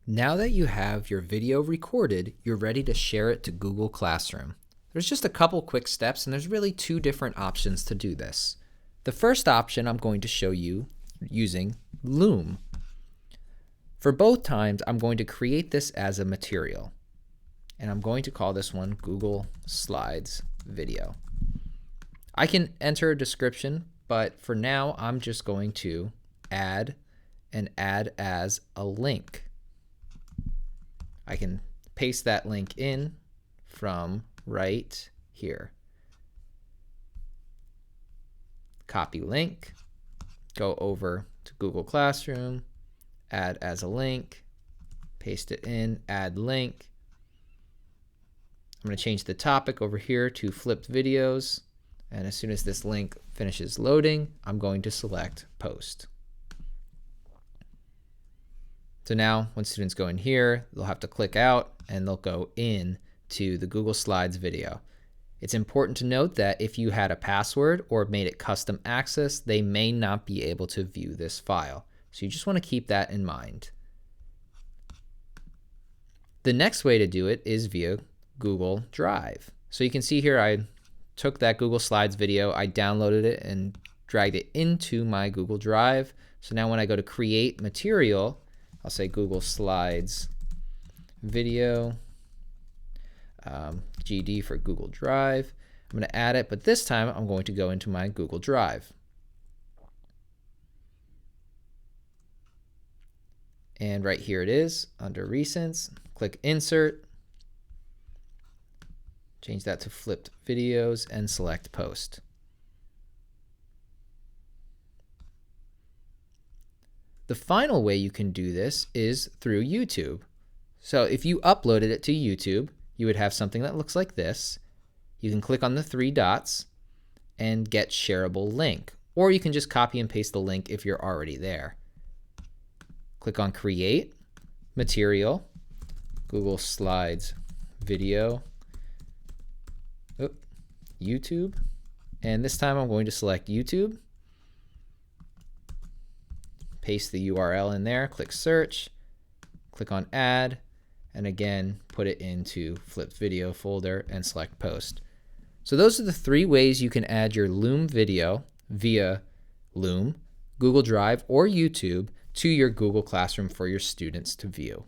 Now that you have your video recorded, you're ready to share it to Google Classroom. There's just a couple quick steps, and there's really two different options to do this. The first option I'm going to show you using Loom. For both times, I'm going to create this as a material, and I'm going to call this one Google Slides Video. I can enter a description, but for now, I'm just going to add as a link. I can paste that link in from right here. Copy link, go over to Google Classroom, add as a link, paste it in, add link. I'm going to change the topic over here to flipped videos, and as soon as this link finishes loading, I'm going to select post. So now when students go in here, they'll have to click out and they'll go in to the Google Slides video. It's important to note that if you had a password or made it custom access, they may not be able to view this file. So you just want to keep that in mind. The next way to do it is via Google Drive. So you can see here I took that Google Slides video, I downloaded it and dragged it into my Google Drive. So now when I go to create material, I'll say Google Slides Video, GD for Google Drive. I'm going to add it, but this time I'm going to go into my Google Drive. And right here it is under Recents. Click Insert, change that to Flipped Videos, and select Post. The final way you can do this is through YouTube. So if you uploaded it to YouTube, you would have something that looks like this. You can click on the three dots and get shareable link, or you can just copy and paste the link if you're already there. Click on Create, Material, Google Slides Video, YouTube, and this time I'm going to select YouTube. Paste the URL in there, click search, click on add, and again, put it into flipped video folder and select post. So those are the three ways you can add your Loom video via Loom, Google Drive, or YouTube to your Google Classroom for your students to view.